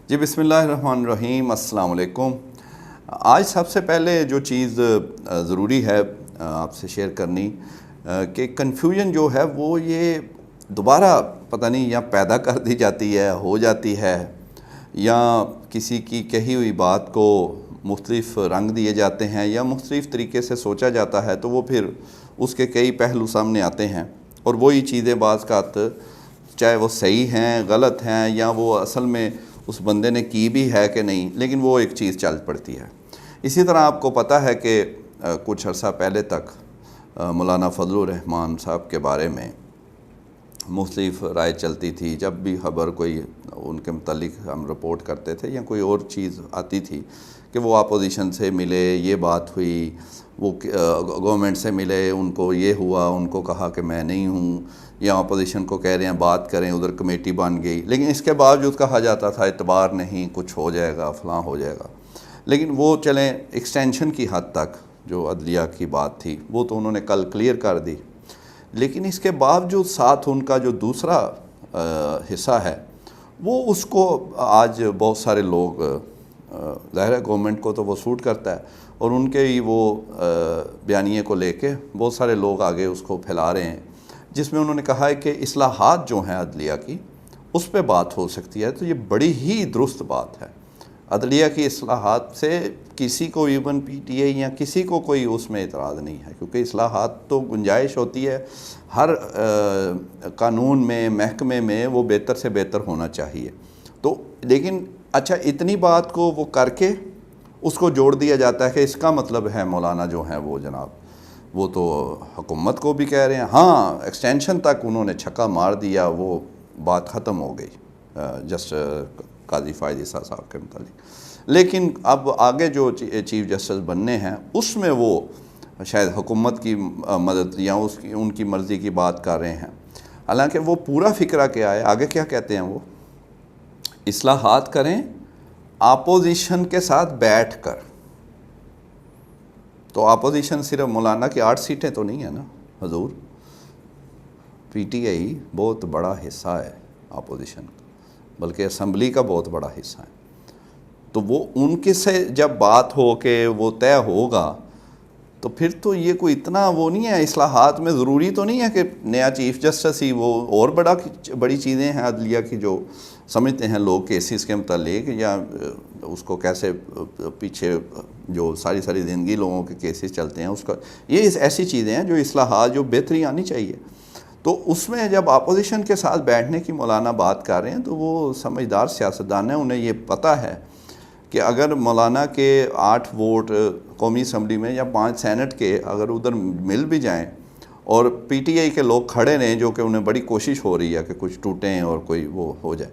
جی بسم اللہ الرحمن الرحیم، السلام علیکم۔ آج سب سے پہلے جو چیز ضروری ہے آپ سے شیئر کرنی کہ کنفیوژن جو ہے وہ یہ دوبارہ پتہ نہیں یا پیدا کر دی جاتی ہے، ہو جاتی ہے، یا کسی کی کہی ہوئی بات کو مختلف رنگ دیے جاتے ہیں یا مختلف طریقے سے سوچا جاتا ہے، تو وہ پھر اس کے کئی پہلو سامنے آتے ہیں اور وہی چیزیں بعض اوقات چاہے وہ صحیح ہیں، غلط ہیں، یا وہ اصل میں اس بندے نے کی بھی ہے کہ نہیں، لیکن وہ ایک چیز چل پڑتی ہے۔ اسی طرح آپ کو پتہ ہے کہ کچھ عرصہ پہلے تک مولانا فضل الرحمان صاحب کے بارے میں مختلف رائے چلتی تھی۔ جب بھی خبر کوئی ان کے متعلق ہم رپورٹ کرتے تھے یا کوئی اور چیز آتی تھی کہ وہ اپوزیشن سے ملے، یہ بات ہوئی، وہ گورنمنٹ سے ملے، ان کو یہ ہوا، ان کو کہا کہ میں نہیں ہوں، یا اپوزیشن کو کہہ رہے ہیں بات کریں، ادھر کمیٹی بن گئی، لیکن اس کے باوجود کہا جاتا تھا اعتبار نہیں، کچھ ہو جائے گا، فلاں ہو جائے گا۔ لیکن وہ چلیں ایکسٹینشن کی حد تک جو عدلیہ کی بات تھی وہ تو انہوں نے کل کلیئر کر دی، لیکن اس کے باوجود ساتھ ان کا جو دوسرا حصہ ہے وہ اس کو آج بہت سارے لوگ، ظاہر ہے گورنمنٹ کو تو وہ سوٹ کرتا ہے اور ان کے ہی وہ بیانیے کو لے کے بہت سارے لوگ آگے اس کو پھیلا رہے ہیں، جس میں انہوں نے کہا ہے کہ اصلاحات جو ہیں عدلیہ کی اس پہ بات ہو سکتی ہے۔ تو یہ بڑی ہی درست بات ہے۔ عدلیہ کی اصلاحات سے کسی کو ایون پی ٹی اے یا کسی کو کوئی اس میں اعتراض نہیں ہے، کیونکہ اصلاحات تو گنجائش ہوتی ہے ہر قانون میں، محکمے میں وہ بہتر سے بہتر ہونا چاہیے۔ تو لیکن اچھا اتنی بات کو وہ کر کے اس کو جوڑ دیا جاتا ہے کہ اس کا مطلب ہے مولانا جو ہیں وہ جناب وہ تو حکومت کو بھی کہہ رہے ہیں، ہاں ایکسٹینشن تک انہوں نے چھکا مار دیا، وہ بات ختم ہو گئی جسٹ قاضی فائز عیسیٰ صاحب کے متعلق۔ لیکن اب آگے جو چیف جسٹس بننے ہیں اس میں وہ شاید حکومت کی مدد یا ان کی مرضی کی بات کر رہے ہیں، حالانکہ وہ پورا فکرہ کیا ہے، آگے کیا کہتے ہیں وہ اصلاحات کریں اپوزیشن کے ساتھ بیٹھ کر۔ تو اپوزیشن صرف مولانا کی 8 سیٹیں تو نہیں ہیں نا حضور، پی ٹی آئی بہت بڑا حصہ ہے اپوزیشن کا، بلکہ اسمبلی کا بہت بڑا حصہ ہے۔ تو وہ ان کے سے جب بات ہو کہ وہ طے ہوگا تو پھر تو یہ کوئی اتنا وہ نہیں ہے۔ اصلاحات میں ضروری تو نہیں ہے کہ نیا چیف جسٹس ہی، وہ اور بڑی چیزیں ہیں عدلیہ کی جو سمجھتے ہیں لوگ کیسز کے متعلق، یا اس کو کیسے پیچھے جو ساری زندگی لوگوں کے کیسز چلتے ہیں اس کا، یہ ایسی چیزیں ہیں جو اصلاحات جو بہتری آنی چاہیے۔ تو اس میں جب اپوزیشن کے ساتھ بیٹھنے کی مولانا بات کر رہے ہیں تو وہ سمجھدار سیاستدان ہیں، انہیں یہ پتہ ہے کہ اگر مولانا کے 8 ووٹ قومی اسمبلی میں یا 5 سینٹ کے اگر ادھر مل بھی جائیں اور پی ٹی آئی کے لوگ کھڑے رہیں، جو کہ انہیں بڑی کوشش ہو رہی ہے کہ کچھ ٹوٹیں اور کوئی وہ ہو جائے،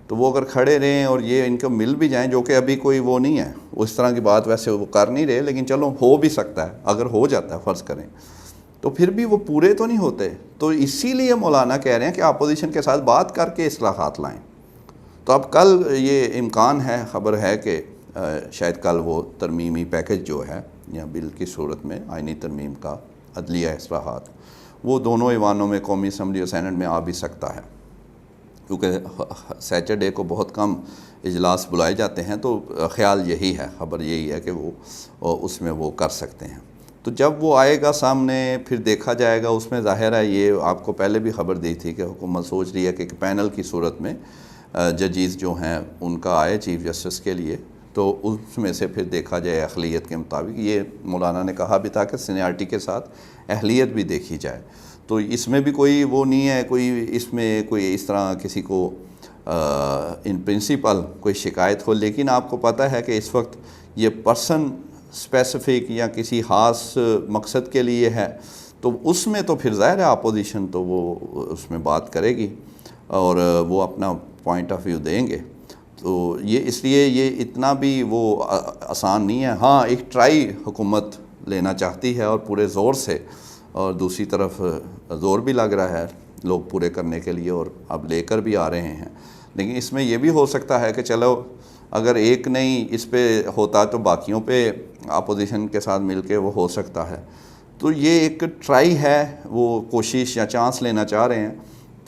تو وہ اگر کھڑے رہیں اور یہ ان کو مل بھی جائیں، جو کہ ابھی کوئی وہ نہیں ہے، اس طرح کی بات ویسے وہ کر نہیں رہے، لیکن چلو ہو بھی سکتا ہے، اگر ہو جاتا ہے فرض کریں، تو پھر بھی وہ پورے تو نہیں ہوتے۔ تو اسی لیے مولانا کہہ رہے ہیں کہ اپوزیشن کے ساتھ بات کر کے اصلاحات لائیں۔ تو اب کل یہ امکان ہے، خبر ہے کہ شاید کل وہ ترمیمی پیکج جو ہے یا بل کی صورت میں آئینی ترمیم کا عدلیہ اصلاحات، وہ دونوں ایوانوں میں قومی اسمبلی اور سینٹ میں آ بھی سکتا ہے، کیونکہ سیٹرڈے کو بہت کم اجلاس بلائے جاتے ہیں، تو خیال یہی ہے، خبر یہی ہے کہ وہ اس میں وہ کر سکتے ہیں۔ تو جب وہ آئے گا سامنے پھر دیکھا جائے گا، اس میں ظاہر ہے یہ آپ کو پہلے بھی خبر دی تھی کہ حکومت سوچ رہی ہے کہ ایک پینل کی صورت میں ججز جو ہیں ان کا آئے چیف جسٹس کے لیے، تو اس میں سے پھر دیکھا جائے اہلیت کے مطابق۔ یہ مولانا نے کہا بھی تھا کہ سینیارٹی کے ساتھ اہلیت بھی دیکھی جائے، تو اس میں بھی کوئی وہ نہیں ہے، کوئی اس میں کوئی اس طرح کسی کو ان پرنسپل کوئی شکایت ہو، لیکن آپ کو پتہ ہے کہ اس وقت یہ پرسن اسپیسیفک یا کسی خاص مقصد کے لیے ہے، تو اس میں تو پھر ظاہر ہے اپوزیشن تو وہ اس میں بات کرے گی اور وہ اپنا پوائنٹ آف ویو دیں گے۔ تو یہ اس لیے یہ اتنا بھی وہ آسان نہیں ہے۔ ہاں ایک ٹرائی حکومت لینا چاہتی ہے اور پورے زور سے، اور دوسری طرف زور بھی لگ رہا ہے لوگ پورے کرنے کے لیے اور اب لے کر بھی آ رہے ہیں، لیکن اس میں یہ بھی ہو سکتا ہے کہ چلو اگر ایک نہیں اس پہ ہوتا تو باقیوں پہ اپوزیشن کے ساتھ مل کے وہ ہو سکتا ہے۔ تو یہ ایک ٹرائی ہے، وہ کوشش یا چانس لینا چاہ رہے ہیں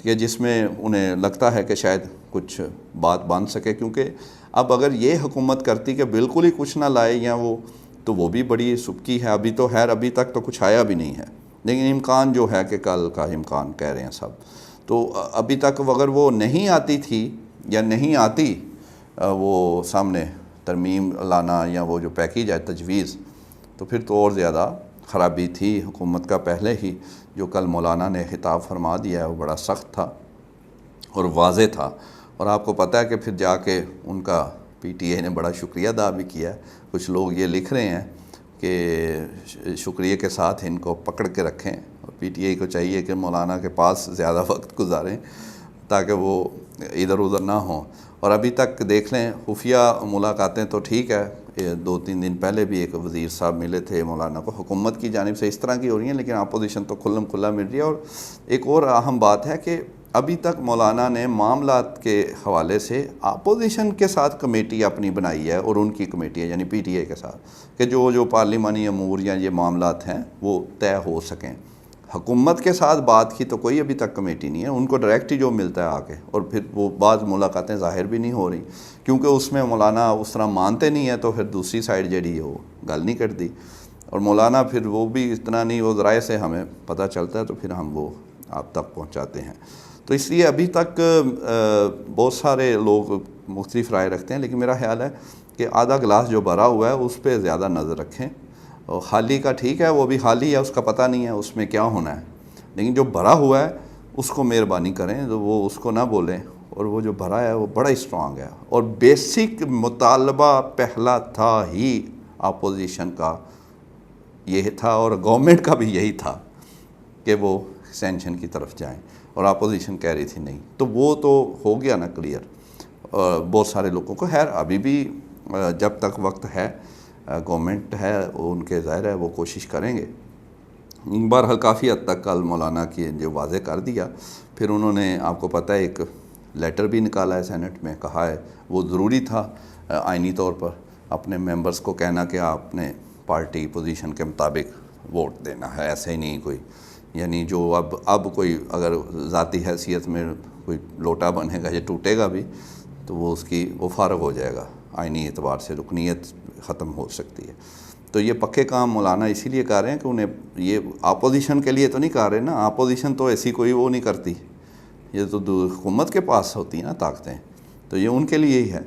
کہ جس میں انہیں لگتا ہے کہ شاید کچھ بات بن سکے، کیونکہ اب اگر یہ حکومت کرتی کہ بالکل ہی کچھ نہ لائے یا وہ، تو وہ بھی بڑی سبکی ہے. ابھی تو خیر ابھی تک تو کچھ آیا بھی نہیں ہے، لیکن امکان جو ہے کہ کل کا امکان کہہ رہے ہیں سب. تو ابھی تک اگر وہ نہیں آتی تھی یا نہیں آتی وہ سامنے ترمیم لانا یا وہ جو پیکیج ہے تجویز، تو پھر تو اور زیادہ خرابی تھی حکومت کا. پہلے ہی جو کل مولانا نے خطاب فرما دیا ہے وہ بڑا سخت تھا اور واضح تھا. اور آپ کو پتہ ہے کہ پھر جا کے ان کا پی ٹی اے نے بڑا شکریہ ادا بھی کیا ہے. کچھ لوگ یہ لکھ رہے ہیں کہ شکریہ کے ساتھ ان کو پکڑ کے رکھیں، اور پی ٹی اے کو چاہیے کہ مولانا کے پاس زیادہ وقت گزاریں تاکہ وہ ادھر ادھر نہ ہوں. اور ابھی تک دیکھ لیں خفیہ ملاقاتیں تو ٹھیک ہے، 2-3 دن پہلے بھی ایک وزیر صاحب ملے تھے مولانا کو، حکومت کی جانب سے اس طرح کی ہو رہی ہیں، لیکن اپوزیشن تو کھلم کھلا مل رہی ہے. اور ایک اور اہم بات ہے کہ ابھی تک مولانا نے معاملات کے حوالے سے اپوزیشن کے ساتھ کمیٹی اپنی بنائی ہے، اور ان کی کمیٹی ہے یعنی پی ٹی اے کے ساتھ، کہ جو پارلیمانی امور یا یہ معاملات ہیں وہ طے ہو سکیں. حکومت کے ساتھ بات کی تو کوئی ابھی تک کمیٹی نہیں ہے، ان کو ڈائریکٹ ہی جو ملتا ہے آ کے. اور پھر وہ بعض ملاقاتیں ظاہر بھی نہیں ہو رہی کیونکہ اس میں مولانا اس طرح مانتے نہیں ہیں، تو پھر دوسری سائڈ جڑی ہے وہ گل نہیں کرتی. اور مولانا پھر وہ بھی اتنا نہیں، وہ ذرائع سے ہمیں پتہ چلتا ہے تو پھر ہم وہ آپ تک پہنچاتے ہیں. تو اس لیے ابھی تک بہت سارے لوگ مختلف رائے رکھتے ہیں، لیکن میرا خیال ہے کہ آدھا گلاس جو بھرا ہوا ہے اس پہ زیادہ نظر رکھیں. اور خالی کا ٹھیک ہے، وہ بھی خالی ہے، اس کا پتہ نہیں ہے اس میں کیا ہونا ہے، لیکن جو بھرا ہوا ہے اس کو مہربانی کریں تو وہ اس کو نہ بولیں. اور وہ جو بھرا ہے وہ بڑا اسٹرانگ ہے. اور بیسک مطالبہ پہلا تھا ہی اپوزیشن کا یہ تھا، اور گورنمنٹ کا بھی یہی تھا کہ وہ سینکشن کی طرف جائیں، اور اپوزیشن کہہ رہی تھی نہیں. تو وہ تو ہو گیا نا کلیئر بہت سارے لوگوں کو. خیر ابھی بھی جب تک وقت ہے، گورنمنٹ ہے ان کے ظاہر ہے وہ کوشش کریں گے. بہرحال کافی حد تک کل مولانا کی جو واضح کر دیا. پھر انہوں نے آپ کو پتہ ہے ایک لیٹر بھی نکالا ہے سینٹ میں، کہا ہے وہ ضروری تھا آئینی طور پر اپنے ممبرز کو کہنا کہ آپ نے پارٹی پوزیشن کے مطابق ووٹ دینا ہے، ایسے ہی نہیں کوئی یعنی جو اب کوئی اگر ذاتی حیثیت میں کوئی لوٹا بنے گا یا ٹوٹے گا بھی تو وہ فارغ ہو جائے گا، آئینی اعتبار سے رکنیت ختم ہو سکتی ہے. تو یہ پکے کام مولانا اسی لیے کر رہے ہیں کہ انہیں یہ اپوزیشن کے لیے تو نہیں کر رہے نا، اپوزیشن تو ایسی کوئی وہ نہیں کرتی، یہ تو حکومت کے پاس ہوتی ہیں نا طاقتیں، تو یہ ان کے لیے ہی ہے.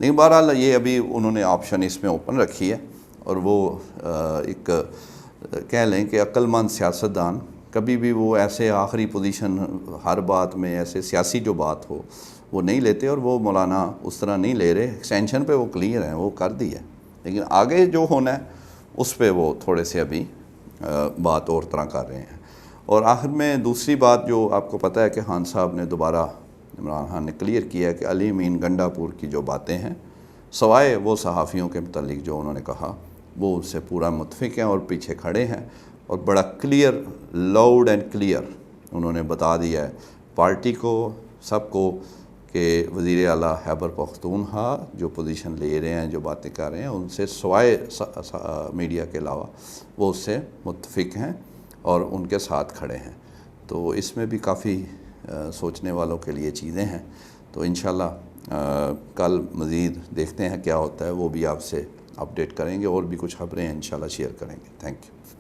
لیکن بہرحال یہ ابھی انہوں نے آپشن اس میں اوپن رکھی ہے. اور وہ ایک کہہ لیں کہ عقل مند سیاستدان کبھی بھی وہ ایسے آخری پوزیشن ہر بات میں ایسے سیاسی جو بات ہو وہ نہیں لیتے، اور وہ مولانا اس طرح نہیں لے رہے. ایکسٹینشن پہ وہ کلیئر ہیں، وہ کر دی ہے، لیکن آگے جو ہونا ہے اس پہ وہ تھوڑے سے ابھی بات اور طرح کر رہے ہیں. اور آخر میں دوسری بات جو آپ کو پتہ ہے کہ خان صاحب نے دوبارہ عمران خان نے کلیئر کیا ہے کہ علی امین گنڈا پور کی جو باتیں ہیں سوائے وہ صحافیوں کے متعلق جو انہوں نے کہا وہ اس سے پورا متفق ہیں اور پیچھے کھڑے ہیں. اور بڑا کلیئر لاؤڈ اینڈ کلیئر انہوں نے بتا دیا ہے پارٹی کو سب کو کہ وزیر اعلیٰ خیبر پختونخوا جو پوزیشن لے رہے ہیں جو باتیں کر رہے ہیں ان سے سوائے میڈیا کے علاوہ وہ اس سے متفق ہیں اور ان کے ساتھ کھڑے ہیں. تو اس میں بھی کافی سوچنے والوں کے لیے چیزیں ہیں. تو انشاءاللہ کل مزید دیکھتے ہیں کیا ہوتا ہے، وہ بھی آپ سے اپڈیٹ کریں گے، اور بھی کچھ خبریں انشاءاللہ شیئر کریں گے. Thank you.